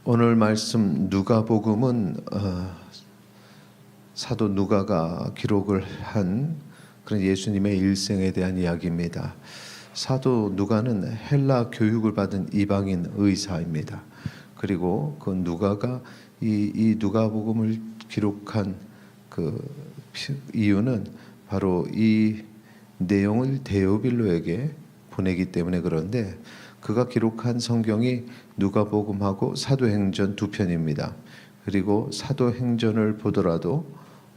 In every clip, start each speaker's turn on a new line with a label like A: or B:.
A: 오늘 말씀 누가복음은 사도 누가가 기록을 한 그런 예수님의 일생에 대한 이야기입니다. 사도 누가는 헬라 교육을 받은 이방인 의사입니다. 그리고 그 누가가 이 누가복음을 기록한 그 이유는 바로 이 내용을 데오빌로에게 보내기 때문에 그런데 그가 기록한 성경이 누가복음하고 사도행전 두 편입니다. 그리고 사도행전을 보더라도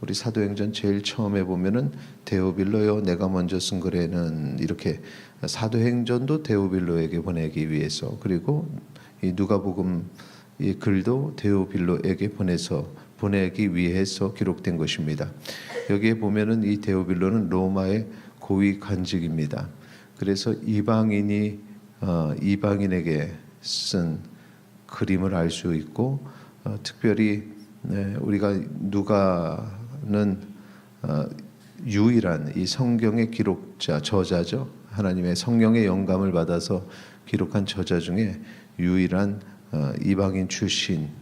A: 우리 사도행전 제일 처음에 보면은 데오빌로여 내가 먼저 쓴 글에는 이렇게 사도행전도 데오빌로에게 보내기 위해서 그리고 이 누가복음 이 글도 데오빌로에게 보내기 위해서 기록된 것입니다. 여기에 보면은 이 데오빌로는 로마의 고위 관직입니다. 그래서 이방인에게 쓴 그림을 알 수 있고 특별히 우리가 누가는 유일한 이 성경의 기록자 저자죠. 하나님의 성령의 영감을 받아서 기록한 저자 중에 유일한 이방인 출신이기에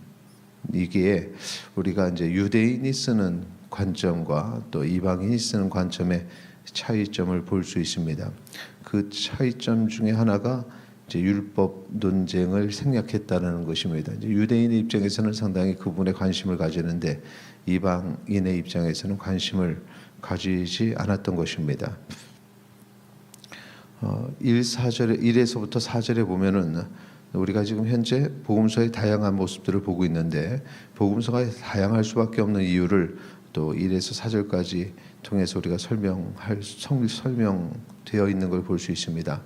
A: 우리가 이제 유대인이 쓰는 관점과 또 이방인이 쓰는 관점의 차이점을 볼 수 있습니다. 그 차이점 중에 하나가 이제 율법 논쟁을 생략했다는 것입니다. 이제 유대인의 입장에서는 상당히 그 부분에 관심을 가지는데 이방인의 입장에서는 관심을 가지지 않았던 것입니다. 1에서부터 4절에 보면은 우리가 지금 현재 복음서의 다양한 모습들을 보고 있는데 복음서가 다양할 수밖에 없는 이유를 또 1에서 4절까지 통해서 우리가 설명되어 있는 걸 볼 수 있습니다.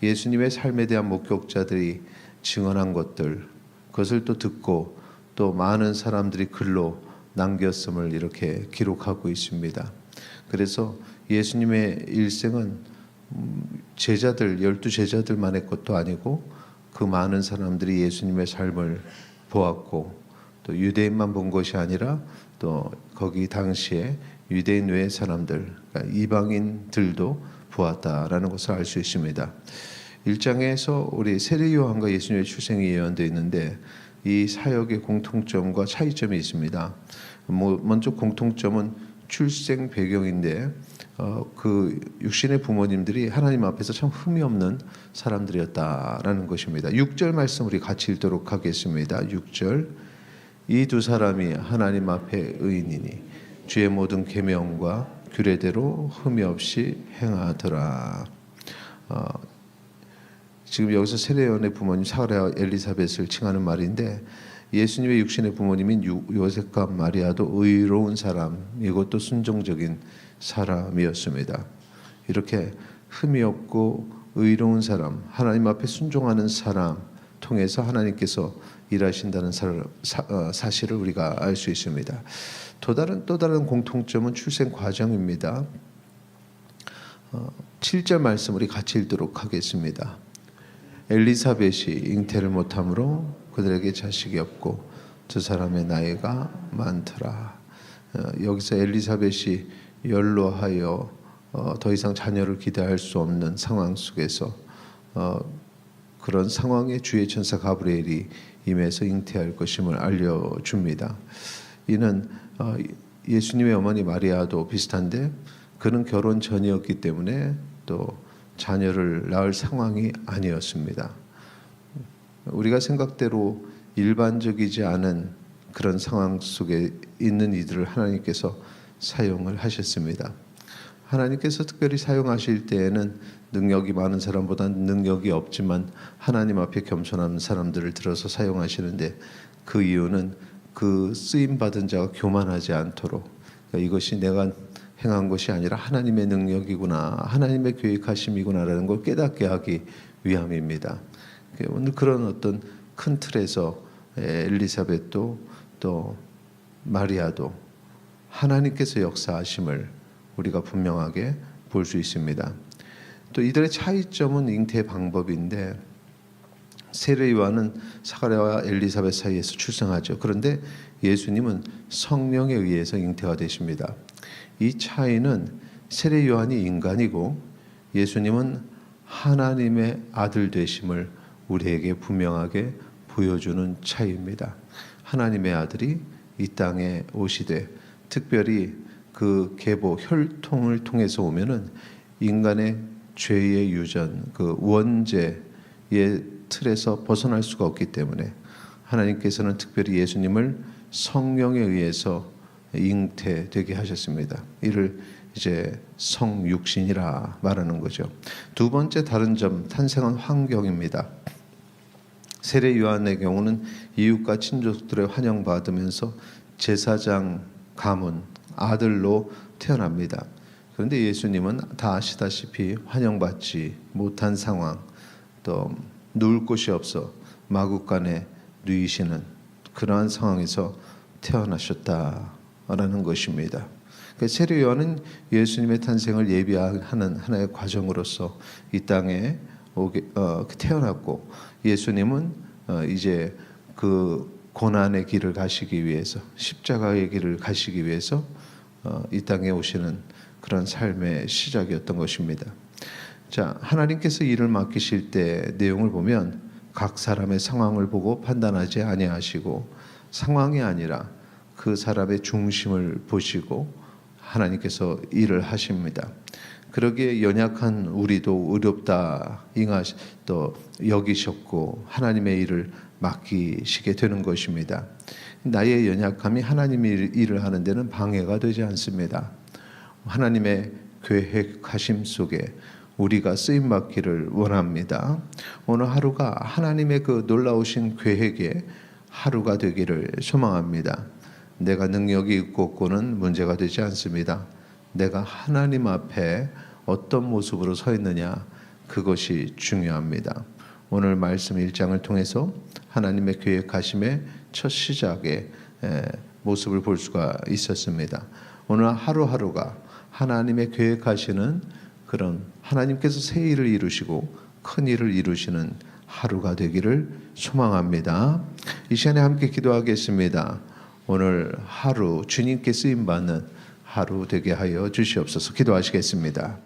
A: 예수님의 삶에 대한 목격자들이 증언한 것들, 그것을 또 듣고 또 많은 사람들이 글로 남겼음을 이렇게 기록하고 있습니다. 그래서 예수님의 일생은 제자들, 12제자들만의 것도 아니고 그 많은 사람들이 예수님의 삶을 보았고 또 유대인만 본 것이 아니라 또 거기 당시에 유대인 외의 사람들, 그러니까 이방인들도 보았다라는 것을 알 수 있습니다. 1장에서 우리 세례 요한과 예수님의 출생이 예언되어 있는데 이 사역의 공통점과 차이점이 있습니다. 먼저 공통점은 출생 배경인데 그 육신의 부모님들이 하나님 앞에서 참 흠이 없는 사람들이었다라는 것입니다. 6절 말씀 우리 같이 읽도록 하겠습니다. 6절 이 두 사람이 하나님 앞에 의인이니 주의 모든 계명과 규례대로 흠이 없이 행하더라. 지금 여기서 세례요한의 부모님 사가랴와 엘리사벳을 칭하는 말인데 예수님의 육신의 부모님인 요셉과 마리아도 의로운 사람, 이것도 순종적인 사람이었습니다. 이렇게 흠이 없고 의로운 사람, 하나님 앞에 순종하는 사람 통해서 하나님께서 일하신다는 사실을 우리가 알 수 있습니다. 또 다른 공통점은 출생 과정입니다. 7절 말씀 우리 같이 읽도록 하겠습니다. 엘리사벳이 잉태를 못함으로 그들에게 자식이 없고 두 사람의 나이가 많더라. 여기서 엘리사벳이 연로하여 더 이상 자녀를 기대할 수 없는 상황 속에서 그런 상황에 주의 천사 가브리엘이 임해서 잉태할 것임을 알려줍니다. 이는 예수님의 어머니 마리아도 비슷한데 그는 결혼 전이었기 때문에 또 자녀를 낳을 상황이 아니었습니다. 우리가 생각대로 일반적이지 않은 그런 상황 속에 있는 이들을 하나님께서 사용을 하셨습니다. 하나님께서 특별히 사용하실 때에는 능력이 많은 사람보다는 능력이 없지만 하나님 앞에 겸손한 사람들을 들어서 사용하시는데 그 이유는 그 쓰임받은 자가 교만하지 않도록 이것이 내가 행한 것이 아니라 하나님의 능력이구나, 하나님의 계획하심이구나라는 걸 깨닫게 하기 위함입니다. 오늘 그런 어떤 큰 틀에서 엘리사벳도 또 마리아도 하나님께서 역사하심을 우리가 분명하게 볼 수 있습니다. 또 이들의 차이점은 잉태 방법인데 세례 요한은 사가랴와 엘리사벳 사이에서 출생하죠. 그런데 예수님은 성령에 의해서 잉태가 되십니다. 이 차이는 세례 요한이 인간이고 예수님은 하나님의 아들 되심을 우리에게 분명하게 보여주는 차이입니다. 하나님의 아들이 이 땅에 오시되 특별히 그 계보 혈통을 통해서 오면은 인간의 죄의 유전 그 원죄의 틀에서 벗어날 수가 없기 때문에 하나님께서는 특별히 예수님을 성령에 의해서 잉태되게 하셨습니다. 이를 이제 성육신이라 말하는 거죠. 두 번째 다른 점, 탄생한 환경입니다. 세례 요한의 경우는 이웃과 친족들의 환영받으면서 제사장 가문 아들로 태어납니다. 그런데 예수님은 다 아시다시피 환영받지 못한 상황, 또 누울 곳이 없어 마구간에 누이시는 그러한 상황에서 태어나셨다라는 것입니다. 세례 요한은 예수님의 탄생을 예비하는 하나의 과정으로서 이 땅에 태어났고, 예수님은 이제 그 고난의 길을 가시기 위해서, 십자가의 길을 가시기 위해서 이 땅에 오시는 그런 삶의 시작이었던 것입니다. 자, 하나님께서 일을 맡기실 때 내용을 보면 각 사람의 상황을 보고 판단하지 아니하시고 상황이 아니라 그 사람의 중심을 보시고 하나님께서 일을 하십니다. 그러기에 연약한 우리도 의롭다 또 여기셨고 하나님의 일을 맡기시게 되는 것입니다. 나의 연약함이 하나님의 일을 하는 데는 방해가 되지 않습니다. 하나님의 계획하심 속에 우리가 쓰임 받기를 원합니다. 오늘 하루가 하나님의 그 놀라우신 계획의 하루가 되기를 소망합니다. 내가 능력이 있고 없고는 문제가 되지 않습니다. 내가 하나님 앞에 어떤 모습으로 서 있느냐, 그것이 중요합니다. 오늘 말씀 1장을 통해서 하나님의 계획하심의 첫 시작의 모습을 볼 수가 있었습니다. 오늘 하루하루가 하나님의 계획하시는 그런 하나님께서 새 일을 이루시고 큰 일을 이루시는 하루가 되기를 소망합니다. 이 시간에 함께 기도하겠습니다. 오늘 하루 주님께 쓰임받는 하루 되게 하여 주시옵소서. 기도하시겠습니다.